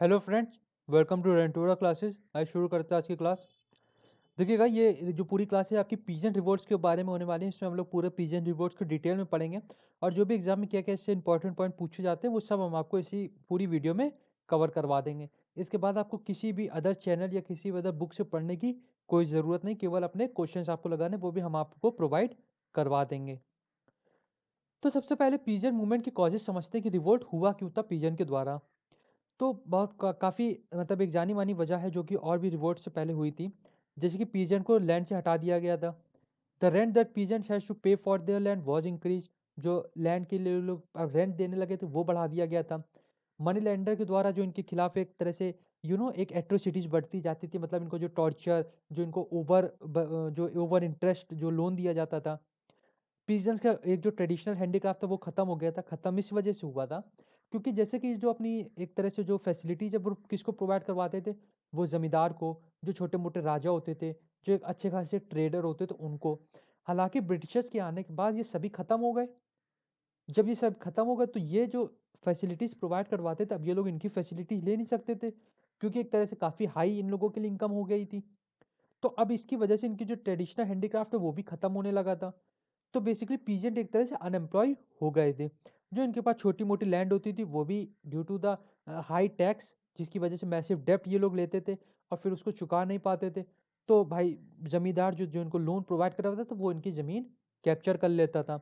Hello friends, welcome to रेंटोरा classes. आज शुरू करते हैं आज की क्लास। देखिएगा, ये जो पूरी क्लास है आपकी पीजन रिवॉर्ड्स के बारे में होने वाली है। इसमें हम लोग पूरे पीजन रिवॉर्ड्स को डिटेल में पढ़ेंगे और जो भी एग्जाम में क्या क्या इससे इंपॉर्टेंट पॉइंट पूछे जाते हैं वो सब हम आपको इसी पूरी वीडियो में कवर करवा देंगे। इसके बाद आपको किसी भी अदर चैनल या किसी भी अदर बुक से पढ़ने की कोई ज़रूरत नहीं, केवल अपने क्वेश्चन आपको लगाने वो भी हम आपको प्रोवाइड करवा देंगे। तो सबसे पहले पीजन मूवमेंट की कॉजेज समझते हैं कि रिवोल्ट हुआ क्यों था पीजन के द्वारा। तो काफ़ी मतलब एक जानी-मानी वजह है जो कि और भी रिवोल्ट से पहले हुई थी। जैसे कि पीजेंट को लैंड से हटा दिया गया था। The rent that peasants has to pay for their land was increased. जो लैंड के लिए लोग रेंट देने लगे थे वो बढ़ा दिया गया था। मनी लैंडर के द्वारा जो इनके खिलाफ एक तरह से एक एट्रोसिटीज़ बढ़ती जाती थी, मतलब इनको जो टॉर्चर, जो इनको जो ओवर इंटरेस्ट जो लोन दिया जाता था। पीजन्स का एक जो ट्रेडिशनल हैंडीक्राफ्ट था वो ख़त्म हो गया था। ख़त्म इस वजह से हुआ था क्योंकि जैसे कि जो अपनी एक तरह से जो फैसिलिटीज़ है वो किसको प्रोवाइड करवाते थे, वो ज़मींदार को, जो छोटे-मोटे राजा होते थे, जो एक अच्छे खासे ट्रेडर होते थे उनको। हालाँकि ब्रिटिशर्स के आने के बाद ये सभी ख़त्म हो गए। जब ये सब ख़त्म हो गए तो ये जो फैसिलिटीज़ प्रोवाइड करवाते थे अब ये लोग इनकी फैसिलिटीज़ ले नहीं सकते थे क्योंकि एक तरह से काफ़ी हाई इन लोगों के लिए इनकम हो गई थी। तो अब इसकी वजह से इनकी जो ट्रेडिशनल हैंडीक्राफ्ट है वो भी ख़त्म होने लगा था। तो बेसिकली पीजेंट एक तरह से अनएम्प्लॉय हो गए थे। जो इनके पास छोटी-मोटी लैंड होती थी वो भी due to the high tax, जिसकी वजह से मैसिव डेब्ट ये लोग लेते थे और फिर उसको चुका नहीं पाते थे। तो भाई ज़मींदार जो जो इनको लोन प्रोवाइड करवाता था वो इनकी ज़मीन कैप्चर कर लेता था।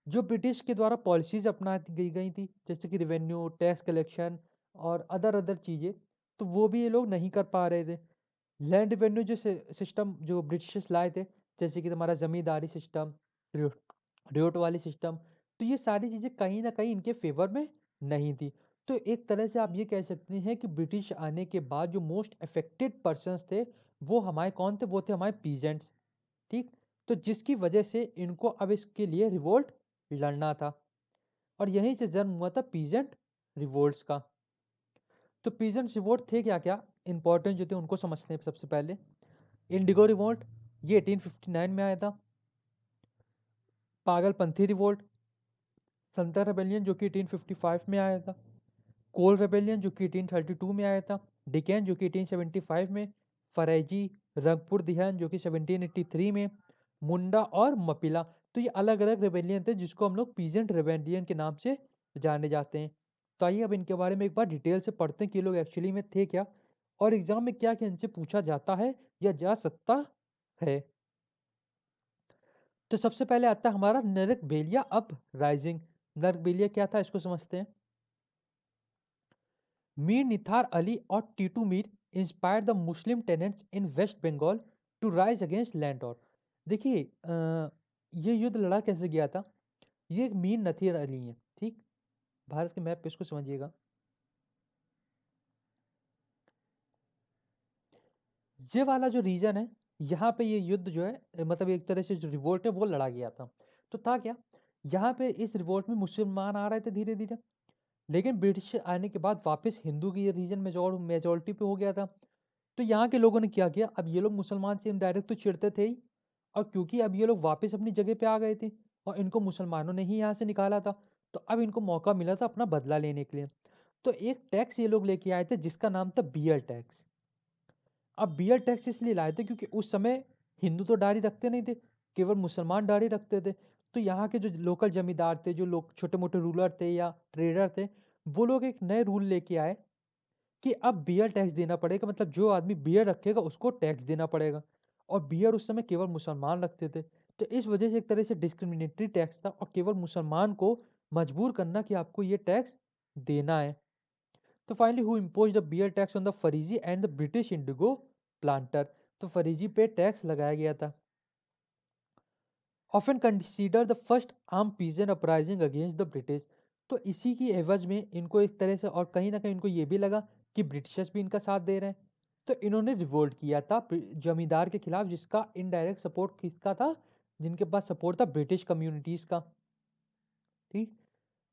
जो ब्रिटिश के द्वारा पॉलिसीज़ अपना दी गई थी, जैसे कि रेवेन्यू, टैक्स कलेक्शन और अदर अदर चीज़ें, तो वो भी ये लोग नहीं कर पा रहे थे। लैंड रेवेन्यू जो सिस्टम जो ब्रिटिशर्स लाए थे, जैसे कि हमारा ज़मींदारी सिस्टम, ड्यूट ड्यूट वाली सिस्टम, तो ये सारी चीज़ें कहीं न कहीं इनके फ़ेवर में नहीं थी। तो एक तरह से आप ये कह सकते हैं कि ब्रिटिश आने के बाद जो मोस्ट अफ़ेक्टेड पर्सन्स थे, वो हमारे कौन थे? वो थे हमारे पीजेंट्स, ठीक? तो जिसकी वजह से इनको अब इसके लिए रिवोल्ट लड़ना था और यहीं से जन्म हुआ था पीजेंट रिवोल्ट्स का। तो पीजेंट रिवोल्ट थे क्या-क्या? इम्पोर्टेंट जो थे उनको समझते हैं सबसे पहले। इंडिगो रिवोल्ट, ये 1859 में आया था। पागलपंथी रिवोल्ट, संतर रेबेलियन जो कि 1855 में आया था। कोल रेबेलियन जो कि 1832 में आया था। डिकेन जो कि 1875 में। फरेजी, रंगपुर दिहान जो कि 1783 में। मुंडा और मपिला, तो ये अलग अलग रेबेलियन थे जिसको हम लोग पीजेंट रेबेलियन के नाम से जाने जाते हैं। तो आइए अब इनके बारे में एक बार डिटेल से पढ़ते हैं कि ये लोग एक्चुअली में थे क्या और एग्जाम में क्या क्या इनसे पूछा जाता है या जा सकता है। तो सबसे पहले आता है हमारा नरकबेलिया अप राइजिंग। नरकबेलिया क्या था इसको समझते हैं। मीर निथार अली और Titu Mir inspire the Muslim tenants in West Bengal to rise against land. देखिए, ये युद्ध लड़ा कैसे गया था। ये एक मीर नथीर अली है, ठीक। भारत के मैप पे इसको समझिएगा। ये वाला जो रीजन है, यहाँ पे ये युद्ध जो है मतलब एक तरह से जो रिवोल्ट है वो लड़ा गया था। तो था क्या, यहाँ पे इस रिवोल्ट में मुसलमान आ रहे थे धीरे धीरे, लेकिन ब्रिटिश आने के बाद वापस हिंदू की ये रीजन मेजोरिटी पे हो गया था। तो यहाँ के लोगों ने क्या किया, अब ये लोग मुसलमान से इनडायरेक्ट तो चिढ़ते थे ही, और क्योंकि अब ये लोग वापस अपनी जगह पे आ गए थे और इनको मुसलमानों ने ही यहाँ से निकाला था, तो अब इनको मौका मिला था अपना बदला लेने के लिए। तो एक टैक्स ये लोग लेके आए थे जिसका नाम था बियर टैक्स। अब बियर टैक्स इसलिए लाए थे क्योंकि उस समय हिंदू तो दाढ़ी रखते नहीं थे, केवल मुसलमान दाढ़ी रखते थे। तो यहाँ के जो लोकल जमींदार थे, जो लोग छोटे मोटे रूलर थे या ट्रेडर थे, वो लोग एक नए रूल लेके आए कि अब बियर टैक्स देना पड़ेगा, मतलब जो आदमी बियर रखेगा उसको टैक्स देना पड़ेगा। और बियर उस समय केवल मुसलमान रखते थे, तो इस वजह से एक तरह से डिस्क्रिमिनेटरी टैक्स था और केवल मुसलमान को मजबूर करना कि आपको ये टैक्स देना है। तो finally who impose the beer tax on the Faraizi and the British indigo planter. तो फरीजी पे टैक्स लगाया गया था। Often consider the first arm peasant uprising against the British. तो इसी की एवज में इनको एक तरह से और कहीं ना कहीं इनको ये भी लगा कि ब्रिटिशर्स भी इनका साथ दे रहे हैं, तो इन्होंने रिवोल्ट किया था जमींदार के खिलाफ, जिसका इनडायरेक्ट सपोर्ट किसका था, जिनके पास सपोर्ट था ब्रिटिश कम्युनिटीज का, ठीक।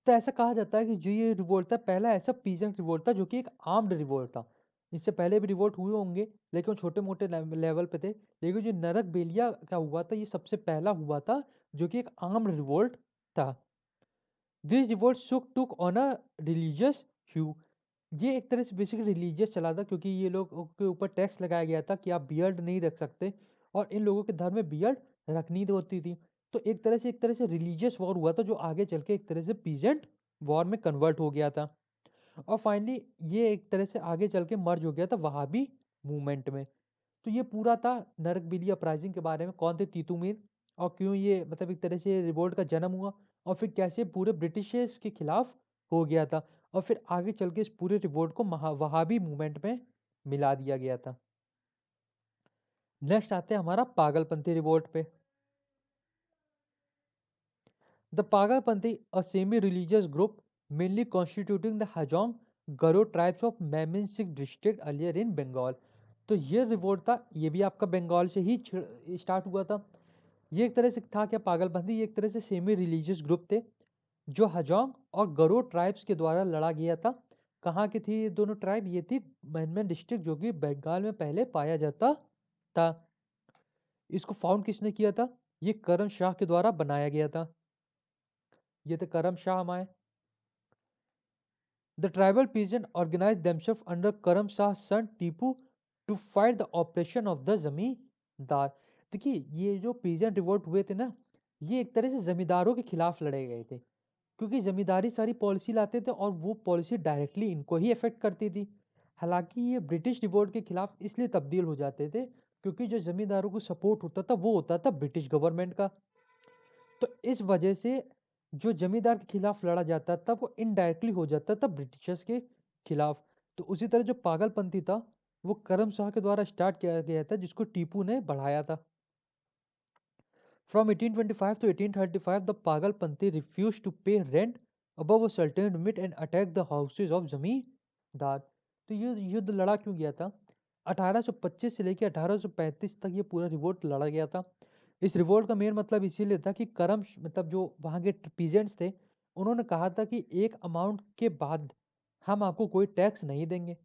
तो ऐसा कहा जाता है कि जो ये रिवोल्ट था पहला ऐसा पीजेंट रिवोल्ट था जो कि एक आर्म्ड रिवोल्ट था। इससे पहले भी रिवोल्ट हुए होंगे लेकिन वो छोटे मोटे लेवल पे थे, लेकिन जो नरक बेलिया का हुआ था ये सबसे पहला हुआ था जो कि एक आर्म्ड रिवोल्ट था। This revolt took on a religious hue. ये एक तरह से बेसिकली रिलीजियस चला था, क्योंकि ये लोग के ऊपर टैक्स लगाया गया था कि आप बियर्ड नहीं रख सकते, और इन लोगों के धर्म में बियर्ड रखनी होती थी। तो एक तरह से रिलीजियस वॉर हुआ था, जो आगे चल के एक तरह से पीजेंट वॉर में कन्वर्ट हो गया था। और फाइनली ये एक तरह से आगे चल के मर्ज हो गया था वहाबी मूवमेंट में। तो ये पूरा था नरकबिली अपराइजिंग के बारे में, कौन थे तीतू मीर, और क्यों ये मतलब एक तरह से रिवोल्ट का जन्म हुआ, और फिर कैसे पूरे ब्रिटिशर्स के खिलाफ हो गया था, और फिर आगे चल के इस पूरे रिवोल्ट को वहाबी मूवमेंट में मिला दिया गया था। नेक्स्ट आते हैं हमारा पागलपंथी रिवोल्ट पे। The Pagalpanthi, a semi religious group mainly constituting the Hajong Garo tribes of Mymensingh district earlier in Bengal. तो ये रिवोल्ट था, ये भी आपका बंगाल से ही स्टार्ट हुआ था। ये एक तरह से था क्या पागलपंथी, ये एक तरह से सेमी रिलीजियस ग्रुप थे जो हजोंग और गरो ट्राइब्स के द्वारा लड़ा गया था। कहाँ की थी ये दोनों ट्राइब, ये थी मैनमेन डिस्ट्रिक्ट, जो कि बंगाल में पहले पाया जाता था। इसको फाउंड किसने किया था, ये करम शाह के द्वारा बनाया गया था। ये थे करम शाह हमारे। The tribal peasants organized themselves under Karam Shah's son Tipu to fight the oppression of the जमींदार। देखिए ये जो पीजेंट रिवोल्ट हुए थे ना, ये एक तरह से जमींदारों के खिलाफ लड़े गए थे, क्योंकि जमींदारी सारी पॉलिसी लाते थे और वो पॉलिसी डायरेक्टली इनको ही अफेक्ट करती थी। हालांकि ये ब्रिटिश रिवोल्ट के खिलाफ इसलिए तब्दील हो जाते थे क्योंकि जो जमींदारों को सपोर्ट होता था वो होता था ब्रिटिश गवर्नमेंट का। तो इस वजह से जो जमींदार के खिलाफ लड़ा जाता था वो इनडायरेक्टली हो जाता था ब्रिटिशर्स के खिलाफ। तो उसी तरह जो पागलपंथी था वो करम शाह के द्वारा स्टार्ट किया गया था, जिसको टीपू ने बढ़ाया था। From 1825 to 1835, the Pagalpanthi refused to pay rent above a certain limit and attacked the houses of जमींदार। तो ये युद्ध लड़ा क्यों गया था? 1825 से लेकर 1835 तक ये पूरा रिवोल्ट लड़ा गया था। इस रिवोल्ट का मेन मतलब इसीलिए था कि मतलब जो वहाँ के पीजेंट्स थे, उन्होंने कहा था कि एक अमाउंट के बाद हम आपको कोई टैक्स नहीं देंगे।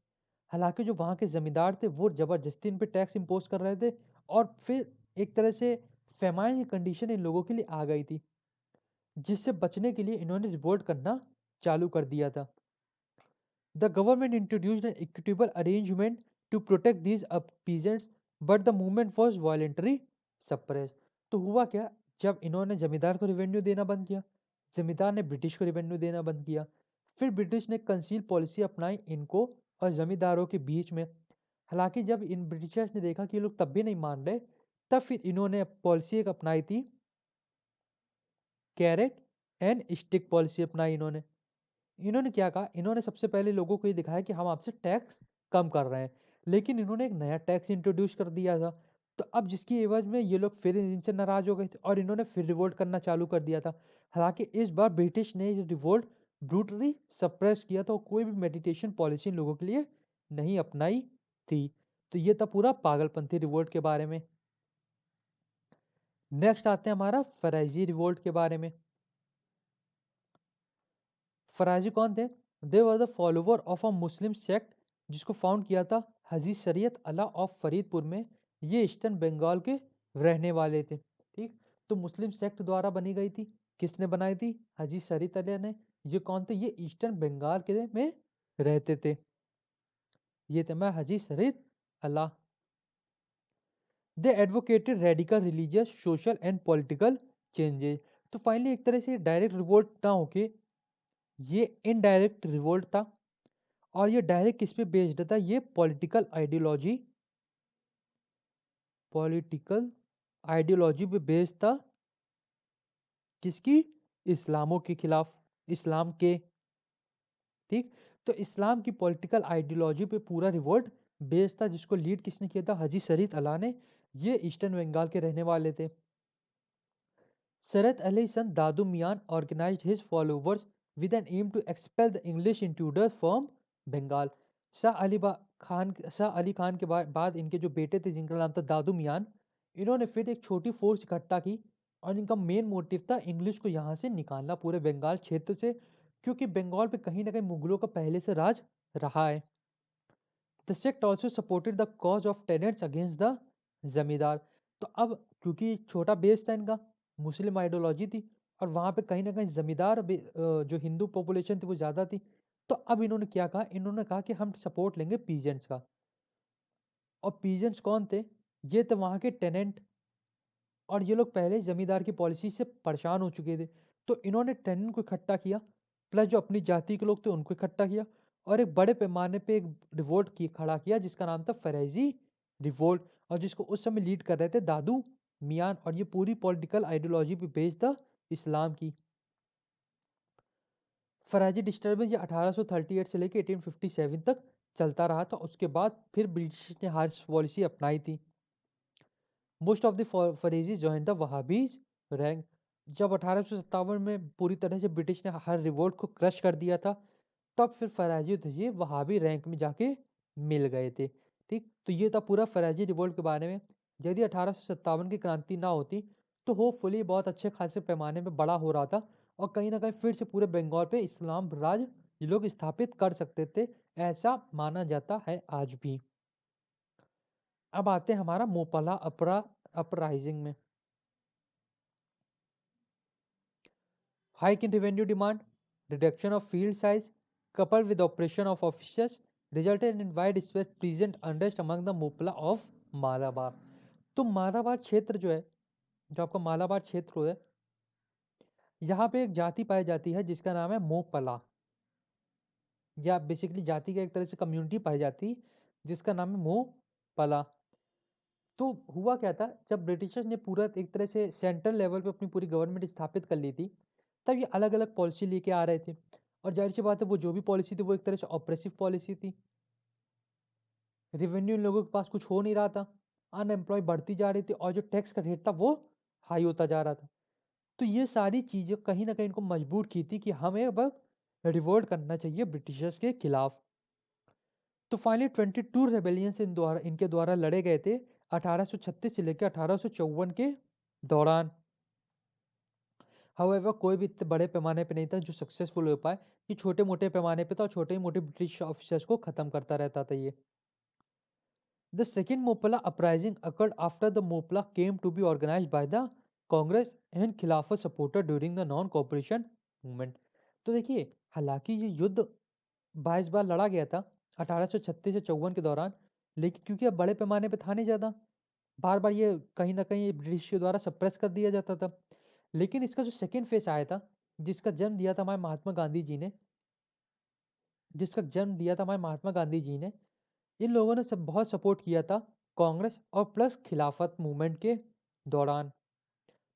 हालांकि जो वहाँ के जमींदार थे वो जबरदस्ती इन पे टैक्स इम्पोज कर रहे थे, और फिर एक तरह से फेमाइन की कंडीशन इन लोगों के लिए आ गई थी, जिससे बचने के लिए इन्होंने रिवोल्ट करना चालू कर दिया था। The government introduced an equitable arrangement to protect these peasants, but the movement was violently suppress. तो हुआ क्या, जब इन्होंने जमींदार को रेवेन्यू देना बंद किया, जमींदार ने ब्रिटिश को रेवेन्यू देना बंद किया, फिर ब्रिटिश ने कंसील पॉलिसी अपनाई इनको और जमींदारों के बीच में। हालांकि जब इन ब्रिटिशर्स ने देखा कि ये लोग तब भी नहीं मान रहे, तब फिर इन्होंने पॉलिसी एक अपनाई थी, कैरेट एंड स्टिक पॉलिसी अपनाई इन्होंने। इन्होंने क्या कहा, इन्होंने सबसे पहले लोगों को ये दिखाया कि हम आपसे टैक्स कम कर रहे हैं, लेकिन इन्होंने एक नया टैक्स इंट्रोड्यूस कर दिया था। तो अब जिसकी एवज में ये लोग फिर इनसे नाराज हो गए थे और इन्होंने फिर रिवोल्ट करना चालू कर दिया था। हालांकि इस बार ब्रिटिश ने ये रिवोल्ट ब्रूटली सप्रेस किया था और कोई भी मेडिटेशन पॉलिसी इन लोगों के लिए नहीं अपनाई थी। तो ये था पूरा पागलपंथी रिवोल्ट के बारे में। नेक्स्ट आते हैं हमारा फराइजी रिवोल्ट के बारे में। फराजी कौन थे? They were the follower of a Muslim sect, जिसको फाउंड किया था हजी शरीयत अल्लाह ऑफ फरीदपुर में। ये ईस्टर्न बंगाल के रहने वाले थे। ठीक, तो मुस्लिम सेक्ट द्वारा बनी गई थी। किसने बनाई थी? हजी शरीयत अल्लाह ने। ये कौन थे? ये ईस्टर्न बंगाल के में रहते थे। ये थे मैं Haji Shariatullah. They advocated radical religious social and political changes. तो फाइनली एक तरह से डायरेक्ट रिवोल्ट ना होके ये इनडायरेक्ट रिवोल्ट था, और ये डायरेक्ट किस पे बेस्ड था? ये पॉलिटिकल आइडियोलॉजी पे बेस्ड था। किसकी? इस्लामों के खिलाफ, इस्लाम के। ठीक, तो इस्लाम की पॉलिटिकल आइडियोलॉजी पे पूरा रिवोल्ट बेस्ड था, जिसको लीड किसने किया था? हाजी शरीफ अला ने। ये ईस्टर्न बंगाल के रहने वाले थे। Sarath Ali son Dadu Mian organized his followers with an aim to expel the English intruders from Bengal. Shah Ali Khan के बाद इनके जो बेटे थे जिनका नाम था दादू मियान, इन्होंने फिर एक छोटी फोर्स इकट्ठा की, और इनका मेन मोटिव था इंग्लिश को यहाँ से निकालना पूरे बंगाल क्षेत्र से, क्योंकि बंगाल पे कहीं ना कहीं मुगलों का पहले से राज रहा है। The sect also supported the cause of tenants against the जमींदार। तो अब क्योंकि छोटा बेस था इनका, मुस्लिम आइडियोलॉजी थी, और वहाँ पे कहीं ना कहीं जमींदार जो हिंदू पॉपुलेशन थी वो ज़्यादा थी, तो अब इन्होंने क्या कहा, इन्होंने कहा कि हम सपोर्ट लेंगे पीजेंट्स का। और पीजेंट्स कौन थे? ये थे वहाँ के टेनेंट, और ये लोग पहले जमींदार की पॉलिसी से परेशान हो चुके थे। तो इन्होंने टेनेंट को इकट्ठा किया, प्लस जो अपनी जाति के लोग थे उनको इकट्ठा किया, और एक बड़े पैमाने पे एक रिवोल्ट की खड़ा किया जिसका नाम था फरेजी रिवोल्ट, और जिसको उस समय लीड कर रहे थे दादू मियान, और ये पूरी पॉलिटिकल आइडियोलॉजी पे बेस्ड था इस्लाम की। फराजी डिस्टर्बेंस ये 1838 से लेकर 1857 तक चलता रहा था। उसके बाद फिर ब्रिटिश ने हार्श पॉलिसी अपनाई थी। Most of the Faraizi join the Wahhabis rank. जब 1857 में पूरी तरह से ब्रिटिश ने हर रिवोल्ट को क्रश कर दिया था, तब फिर फराजी थे ये वहाबी रैंक में जाके मिल गए थे। ठीक, तो ये था पूरा फराजी रिवोल्ट के बारे में। यदि 1857 की क्रांति ना होती तो होपफुली बहुत अच्छे खासे पैमाने में बड़ा हो रहा था, और कहीं ना कहीं फिर से पूरे बंगाल पे इस्लाम राज ये लोग स्थापित कर सकते थे, ऐसा माना जाता है आज भी। अब आते हैं हमारा मोपला अपराइजिंग में। Hike in revenue demand, reduction of field size, coupled with operation of officers, resulted in widespread present unrest among the Mupla of Malabar। तो मालाबार क्षेत्र जो है, जो आपका मालाबार क्षेत्र है, यहाँ पे एक जाति पाई जाती है जिसका नाम है मोपला, या बेसिकली जाति का एक तरह से कम्युनिटी पाई जाती है जिसका नाम है मोपला। तो हुआ क्या था, जब ब्रिटिशर्स ने पूरा एक तरह से सेंट्रल लेवल पे अपनी पूरी गवर्नमेंट स्थापित कर ली थी, तब ये अलग अलग पॉलिसी लेके आ रहे थे। और जाहिर सी बात है वो जो भी पॉलिसी थी वो एक तरह से ऑप्रेसिव पॉलिसी थी। रेवेन्यू इन लोगों के पास कुछ हो नहीं रहा था, अनएम्प्लॉय बढ़ती जा रही थी, और जो टैक्स का रेट था वो हाई होता जा रहा था। तो ये सारी चीज़ें कहीं ना कहीं इनको मजबूर की थी कि हमें अब रिवोल्ट करना चाहिए ब्रिटिशर्स के खिलाफ। तो फाइनली 22 रेबेलियंस इनके द्वारा लड़े गए थे 1836 से लेकर 1854 के दौरान। हाउएवर कोई भी इतने बड़े पैमाने पे नहीं था जो सक्सेसफुल हो पाए, ये छोटे मोटे पैमाने पे था, और छोटे मोटे ब्रिटिश ऑफिसर्स को खत्म करता रहता था ये। The second Mopala uprising occurred after the Mopala came to be organized by the Congress and Khilafat supporter during the non-cooperation movement। तो देखिए, हालांकि ये युद्ध 22 बार लड़ा गया था 1836 से 54 के दौरान, लेकिन क्योंकि अब बड़े पैमाने पे था नहीं ज़्यादा, बार बार ये कहीं ना कहीं ब्रिटिश के द्वारा सप्रेस कर दिया जाता था। लेकिन इसका जो सेकेंड फेस आया था, जिसका जन्म दिया था हमारे महात्मा गांधी जी ने, जिसका जन्म दिया था हमारे महात्मा गांधी जी ने, इन लोगों ने सब बहुत सपोर्ट किया था कांग्रेस और प्लस खिलाफत मूवमेंट के दौरान।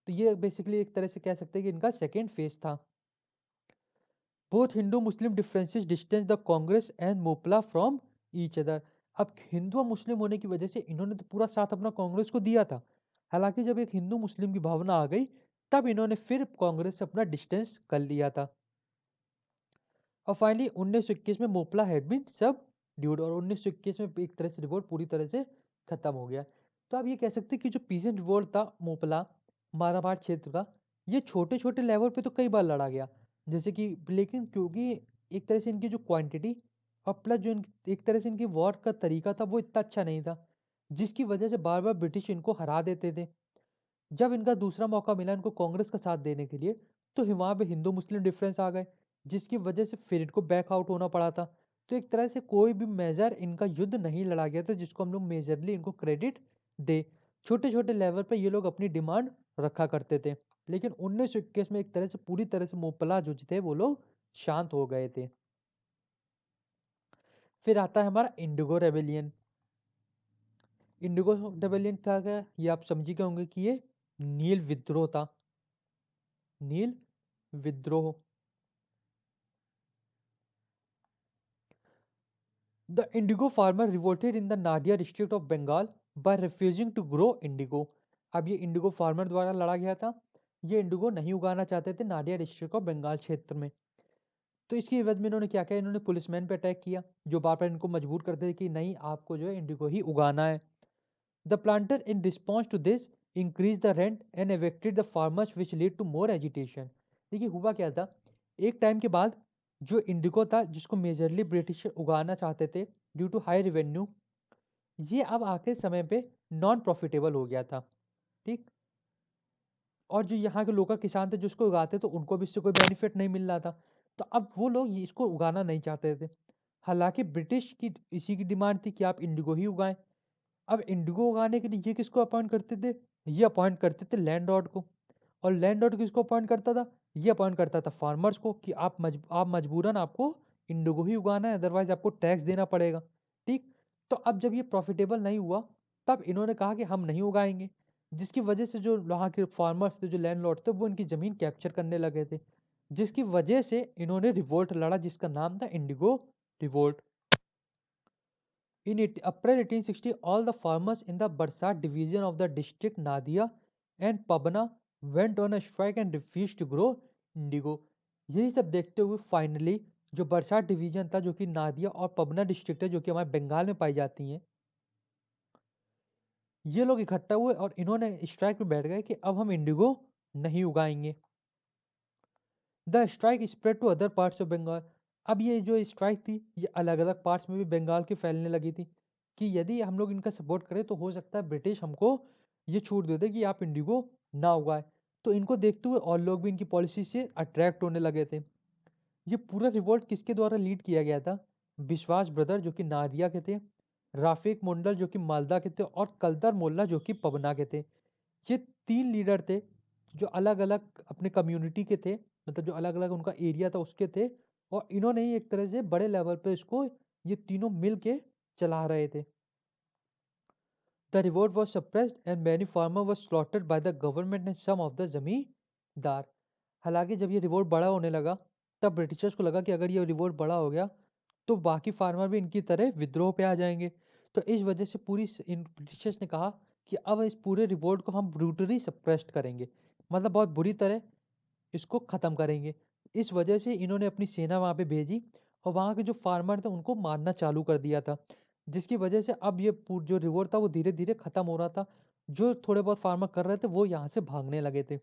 तो ये बेसिकली एक तरह से कह सकते हैं कि इनका सेकेंड फेज था। Both Hindu Muslim differences distance the Congress and Moplah from each other. अब हिंदू और मुस्लिम होने की वजह से इन्होंने तो पूरा साथ अपना कांग्रेस को दिया था, हालांकि जब एक हिंदू मुस्लिम की भावना आ गई तब इन्होंने फिर कांग्रेस से अपना डिस्टेंस कर लिया था। और फाइनली 1921 में मोपला हैड बीन सब ड्यूड, और 1921 में एक तरह से रिवोल्ट पूरी तरह से खत्म हो गया। तो आप ये कह सकते हैं कि जो पीजेंट रिवोल्ट था मोपला मालाबार क्षेत्र का, ये छोटे छोटे लेवल पे तो कई बार लड़ा गया, जैसे कि, लेकिन क्योंकि एक तरह से इनकी जो क्वांटिटी और प्लस जो एक तरह से इनकी वॉर का तरीका था वो इतना अच्छा नहीं था, जिसकी वजह से बार बार ब्रिटिश इनको हरा देते थे। जब इनका दूसरा मौका मिला इनको कांग्रेस का साथ देने के लिए, तो वहाँ पे हिंदू मुस्लिम डिफरेंस आ गए, जिसकी वजह से फिर इनको बैक आउट होना पड़ा था। तो एक तरह से कोई भी मेजर इनका युद्ध नहीं लड़ा गया था जिसको हम लोग मेजरली इनको क्रेडिट दे। छोटे छोटे लेवल पर ये लोग अपनी डिमांड रखा करते थे, लेकिन 1921 में एक तरह से पूरी तरह से मोपला जो थे वो लोग शांत हो गए थे। फिर आता है हमारा इंडिगो रेबेलियन। इंडिगो रेबेलियन था क्या, ये आप समझी गए होंगे कि ये नील विद्रोह था। नील विद्रोह। The indigo farmer revolted in the Nadia district of Bengal by refusing to grow indigo। अब ये इंडिगो फार्मर द्वारा लड़ा गया था। ये इंडिगो नहीं उगाना चाहते थे नाडिया डिस्ट्रिक्ट ऑफ बंगाल क्षेत्र में। तो इसके एवज में इन्होंने क्या किया, इन्होंने पुलिसमैन पे अटैक किया जो बार बार इनको मजबूर करते थे कि नहीं आपको जो है इंडिगो ही उगाना है। The planter in response to this increase the rent and evicted the farmers which lead to more agitation. देखिए हुआ क्या था, एक टाइम के बाद जो इंडिगो था जिसको मेजरली ब्रिटिश उगाना चाहते थे ड्यू टू हाई रेवेन्यू, ये अब आखिर समय पे नॉन प्रॉफिटेबल हो गया था। ठीक, और जो यहाँ के लोकल किसान थे जिसको उगाते तो उनको भी इससे कोई बेनिफिट नहीं मिल रहा था। तो अब वो लोग ये इसको उगाना नहीं चाहते थे। हालाँकि ब्रिटिश की इसी की डिमांड थी कि आप इंडिगो ही उगाएँ। अब इंडिगो उगाने के लिए ये किसको अपॉइंट करते थे? ये अपॉइंट करते थे लैंडलॉर्ड को। और लैंडलॉर्ड किसको अपॉइंट करता था? ये अपॉइंट करता था फार्मर्स को कि आप मजबूरन आपको इंडिगो ही उगाना है, अदरवाइज़ आपको टैक्स देना पड़ेगा। ठीक? तो अब जब ये प्रॉफ़िटेबल नहीं हुआ, तब इन्होंने कहा कि हम नहीं उगाएँगे। जिसकी वजह से जो वहाँ के फार्मर्स थे, जो लैंडलॉर्ड थे, वो इनकी ज़मीन कैप्चर करने लगे थे। जिसकी वजह से इन्होंने रिवोल्ट लड़ा जिसका नाम था Indigo revolt. April 1860, all the farmers in the Barsat division of the district Nadia and Pabna went on a strike and refused to grow indigo. यही सब देखते हुए फाइनली जो बरसात डिवीजन था, जो कि नादिया और पबना डिस्ट्रिक्ट है, जो कि हमारे बंगाल में पाई जाती हैं, ये लोग इकट्ठा हुए और इन्होंने स्ट्राइक पे बैठ गए कि अब हम इंडिगो नहीं उगाएंगे। The strike spread to other parts of Bengal. अब ये जो स्ट्राइक थी, ये अलग अलग पार्ट्स में भी बंगाल के फैलने लगी थी कि यदि हम लोग इनका सपोर्ट करें तो हो सकता है ब्रिटिश हमको ये छूट दे दे कि आप इंडिगो ना उगाए। तो इनको देखते हुए और लोग भी इनकी पॉलिसी से अट्रैक्ट होने लगे थे। ये पूरा रिवोल्ट किसके द्वारा लीड किया गया था? विश्वास ब्रदर जो कि नादिया के थे, राफिक मंडल जो कि मालदा के थे और कलदर मोल्ला जो कि पबना के थे। ये 3 लीडर थे, जो अलग-अलग अपने कम्युनिटी के थे, मतलब जो अलग-अलग उनका एरिया था उसके थे, और इन्होंने ही एक तरह से बड़े लेवल पे इसको ये तीनों मिल के चला रहे थे। The revolt was suppressed and many farmers were slaughtered by the government and some of the जमींदार। हालांकि जब ये रिवोल्ट बड़ा होने लगा, तब ब्रिटिशर्स को लगा कि अगर ये रिवोल्ट बड़ा हो गया, तो बाकी फार्मर भी इनकी तरह विद्रोह पे आ जाएंगे। तो इस वजह से इन ब्रिटिशर्स ने कहा कि अब इस पूरे रिवोल्ट को हम ब्रूटली सप्रेस्ड करेंगे, मतलब बहुत बुरी तरह इसको ख़त्म करेंगे। इस वजह से इन्होंने अपनी सेना वहाँ पे भेजी और वहाँ के जो फार्मर थे उनको मारना चालू कर दिया था। जिसकी वजह से अब ये जो रिवोल्ट था वो धीरे-धीरे ख़त्म हो रहा था। जो थोड़े बहुत फार्मर कर रहे थे वो यहाँ से भागने लगे थे।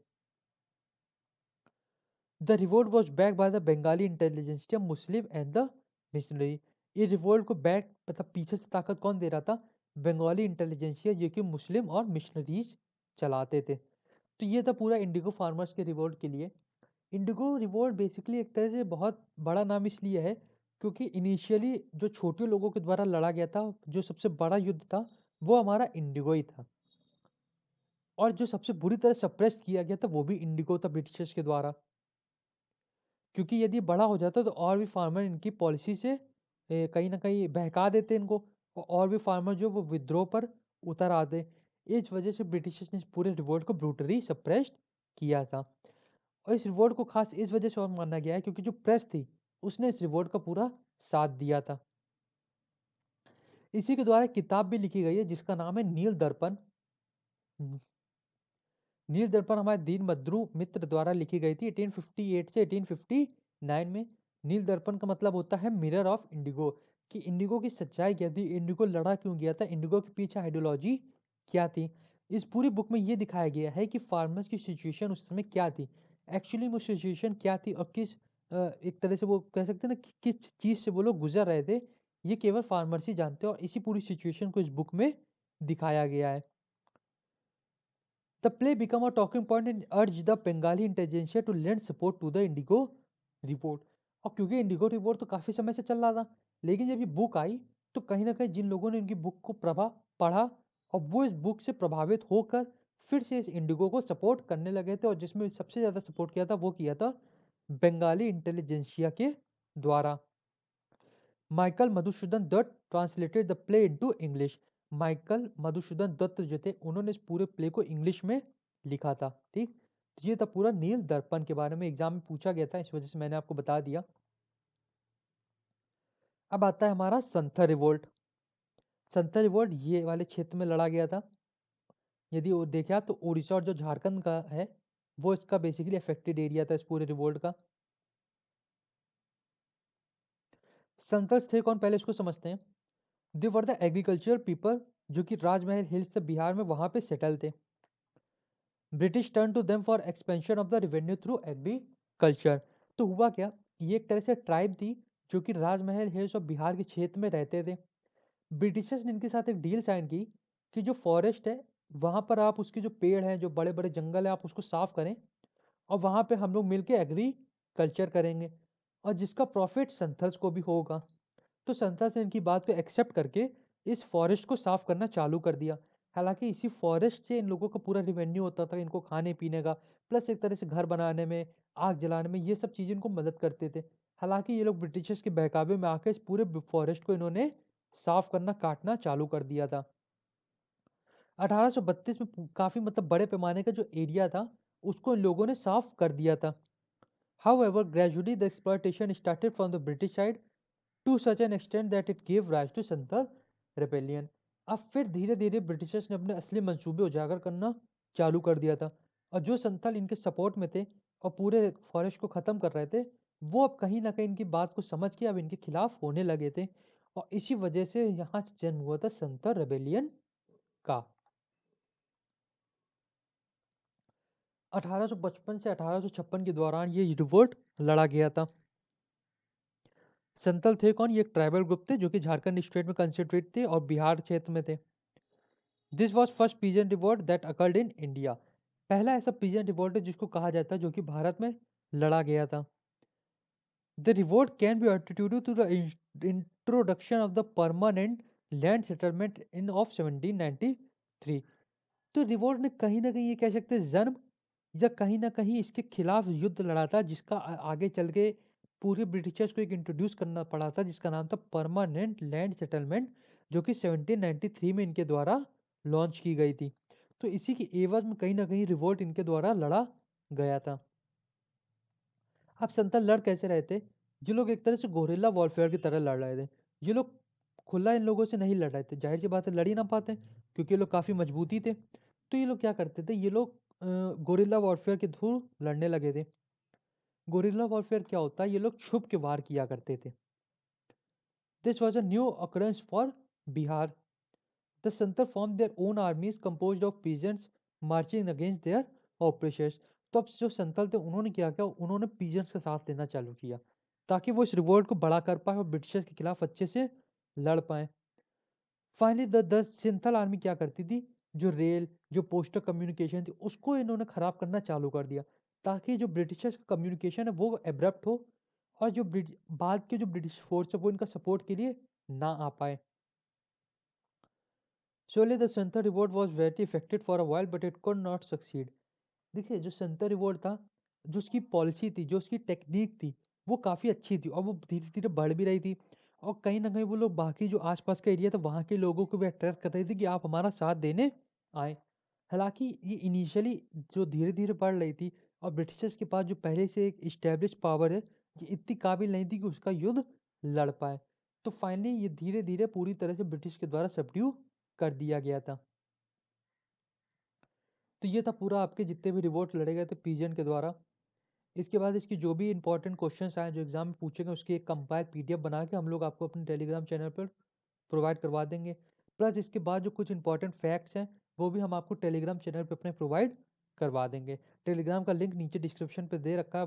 The revolt was back by the Bengali intelligentsia Muslim and the missionary. ये रिवोल्ट को बैक मतलब पीछे से ताकत कौन दे रहा था? बंगाली इंटेलिजेंसिया, जो कि मुस्लिम और मिशनरीज चलाते थे। तो ये था पूरा इंडिगो फार्मर्स के रिवोल्ट के लिए। इंडिगो रिवोल्ट बेसिकली एक तरह से बहुत बड़ा नाम इसलिए है क्योंकि इनिशियली जो छोटे लोगों के द्वारा लड़ा गया था, जो सबसे बड़ा युद्ध था, वो हमारा इंडिगो ही था। और जो सबसे बुरी तरह सप्रेस किया गया था वो भी इंडिगो था ब्रिटिशर्स के द्वारा। क्योंकि यदि बड़ा हो जाता तो और भी फार्मर इनकी पॉलिसी से कहीं ना कहीं बहका देते इनको, और भी फार्मर जो वो विद्रोह पर उतर आते। इस वजह से ब्रिटिशर्स ने इस पूरे रिवोल्ट को ब्रूटली सप्रेस्ड किया था। और इस रिवोल्ट को खास इस वजह से और माना गया है क्योंकि जो प्रेस थी उसने इस रिवोल्ट का पूरा साथ दिया था। इसी के द्वारा एक किताब भी लिखी गई है जिसका नाम है नील दर्पण। हम्म, नील दर्पण हमारे दीनबंधु मित्र द्वारा लिखी गई थी 1858 से 1859 में। नील दर्पण का मतलब होता है मिरर ऑफ इंडिगो, कि इंडिगो की सच्चाई क्या थी, इंडिगो लड़ा क्यों गया था, इंडिगो के पीछे आइडियोलॉजी क्या थी। इस पूरी बुक में ये दिखाया गया है कि फार्मर्स की सिचुएशन उस समय क्या थी, एक्चुअली वो सिचुएशन क्या थी, और किस एक तरह से वो कह सकते हैं ना कि किस चीज़ से वो लोग गुजर रहे थे, ये केवल फार्मर्स ही जानते हैं। और इसी पूरी सिचुएशन को इस बुक में दिखाया गया है। The play became a talking point and urged the Bengali intelligentsia to lend support to the Indigo revolt. और क्योंकि इंडिगो रिवोल्ट तो काफ़ी समय से चल रहा था, लेकिन जब ये बुक आई तो कहीं ना कहीं जिन लोगों ने इनकी बुक को पढ़ा और वो इस बुक से प्रभावित होकर फिर से इस इंडिगो को सपोर्ट करने लगे थे, और जिसमें सबसे ज़्यादा सपोर्ट किया था वो किया था बंगाली इंटेलिजेंसिया के द्वारा। Michael Madhusudan Dutt translated the play into English. Michael Madhusudan Dutt जो थे उन्होंने इस पूरे प्ले को इंग्लिश में लिखा था। ठीक, तो ये था पूरा नील दर्पण के बारे में, एग्जाम में पूछा गया था, इस वजह से मैंने आपको बता दिया। अब आता है हमारा संथर रिवोल्ट। संथर रिवोल्ट ये वाले क्षेत्र में लड़ा गया था। यदि वो देखा तो उड़ीसा और जो झारखंड का है वो इसका बेसिकली अफेक्टेड एरिया था इस पूरे रिवोल्ट का। संथर्स थे कौन, पहले इसको समझते हैं। दे वर द एग्रीकल्चर पीपल जो कि राजमहल हिल्स से बिहार में वहां पे सेटल थे। British turn to them for expansion of the revenue through agriculture. तो हुआ क्या, ये एक तरह से ट्राइब थी जो कि राजमहल हिल्स और बिहार के क्षेत्र में रहते थे। ब्रिटिशर्स ने इनके साथ एक डील साइन की कि जो फॉरेस्ट है वहाँ पर आप उसके जो पेड़ हैं, जो बड़े बड़े जंगल है, आप उसको साफ करें और वहाँ पे हम लोग मिलके एग्रीकल्चर करेंगे। और जिसका प्रॉफिट संथल्स को भी होगा। तो संथल्स ने इनकी बात को एक्सेप्ट करके इस फॉरेस्ट को साफ करना चालू कर दिया। हालांकि इसी फॉरेस्ट से इन लोगों का पूरा रिवेन्यू होता था इनको खाने पीने का, प्लस एक तरह से घर बनाने में, आग जलाने में, ये सब चीजें इनको मदद करते थे। हालांकि ये लोग ब्रिटिशर्स के बहकावे में आकर इस पूरे फॉरेस्ट को इन्होंने साफ करना, काटना चालू कर दिया था। 1832 में काफी मतलब बड़े पैमाने का जो एरिया था उसको इन लोगों ने साफ कर दिया था। However, gradually the exploitation started from the British side to such an extent that it gave rise to Santhal rebellion. अब फिर धीरे धीरे ब्रिटिशर्स ने अपने असली मंसूबे उजागर करना चालू कर दिया था, और जो संथल इनके सपोर्ट में थे और पूरे फॉरेस्ट को खत्म कर रहे थे, वो अब कहीं ना कहीं इनकी बात को समझ के अब इनके खिलाफ होने लगे थे। और इसी वजह से यहाँ से जन्म हुआ था संथल रेबेलियन का। 1855 से 1856 के दौरान ये रिवोल्ट लड़ा गया था। संथल थे कौन? ये एक ट्राइबल ग्रुप थे जो कि झारखंड स्टेट में कंसंट्रेट थे और बिहार क्षेत्र में थे। This was first peasant revolt that occurred in India. पहला ऐसा पीजन रिवोल्ट है जिसको कहा जाता है जो कि भारत में लड़ा गया था। The revolt can be attributed to the introduction of the permanent land settlement in of 1793। तो रिवोल्ट ने कहीं ना कहीं ये कह सकते हैं जन्म, या कहीं ना कहीं इसके खिलाफ युद्ध लड़ा था, जिसका आगे चल के पूरे ब्रिटिशर्स को एक इंट्रोड्यूस करना पड़ा था, जिसका नाम था परमानेंट लैंड सेटलमेंट, जो कि 1793 में इनके द्वारा लॉन्च की गई थी। तो इसी की एवज में कहीं ना कहीं रिवोल्ट इनके द्वारा लड़ा गया था। अब संथाल लड़ कैसे रहे थे? ये लोग एक तरह से गोरिल्ला वॉरफेयर की तरह लड़ रहे थे। ये लोग खुला इन लोगों से नहीं लड़ रहे थे, जाहिर सी बात है लड़ ही ना पाते क्योंकि ये लोग काफ़ी मजबूती थे। तो ये लोग क्या करते थे, ये लोग गोरिल्ला वॉरफेयर के थ्रू लड़ने लगे थे। गोरिल्ला वॉरफेयर क्या होता है? ये लोग छुप के वार किया करते थे। This was a new occurrence for Bihar. The Santhal form their own आर्मीज composed of peasants marching against their operations. तो अब जो संथाल थे उन्होंने क्या किया, उन्होंने पीजेंट्स का साथ देना चालू किया ताकि वो इस रिवोल्ट को बड़ा कर पाए और ब्रिटिशर्स के खिलाफ अच्छे से लड़ पाए। फाइनली द सिंथल आर्मी क्या करती थी, जो रेल, जो पोस्टल कम्युनिकेशन थी, उसको इन्होंने खराब करना चालू कर दिया ताकि जो ब्रिटिशर्स का कम्युनिकेशन है वो एब्रप्ट हो, और जो बाद के जो ब्रिटिश फोर्स है वो इनका सपोर्ट के लिए ना आ पाए। Surely the Santa revolt was very effective for a while, but it could not succeed. देखिए जो संतर रिवोल्ट था, जो उसकी पॉलिसी थी, जो उसकी टेक्निक थी, वो काफ़ी अच्छी थी और वो धीरे धीरे बढ़ भी रही थी। और कहीं ना कहीं वो लोग बाकी जो आसपास का एरिया था वहाँ के लोगों को भी अट्रैक्ट कर रही थी कि आप हमारा साथ देने आए। हालांकि ये इनिशियली जो धीरे धीरे बढ़ रही थी, और ब्रिटिशर्स के पास जो पहले से एक इस्टेब्लिश पावर है, ये इतनी काबिल नहीं थी कि उसका युद्ध लड़ पाए। तो फाइनली ये धीरे धीरे पूरी तरह से ब्रिटिश के द्वारा सबड्यू कर दिया गया था। तो ये था पूरा आपके जितने भी रिवोल्ट लड़े गए थे पीजन के द्वारा। इसके बाद इसकी जो भी इंपॉर्टेंट क्वेश्चंस आए जो एग्जाम में पूछेंगे उसकी एक कंपाइल पीडीएफ बना के हम लोग आपको अपने टेलीग्राम चैनल पर प्रोवाइड करवा देंगे। प्लस इसके बाद जो कुछ इंपॉर्टेंट फैक्ट्स हैं वो भी हम आपको टेलीग्राम चैनल पर अपने प्रोवाइड करवा देंगे। टेलीग्राम का लिंक नीचे डिस्क्रिप्शन पे दे रखा है।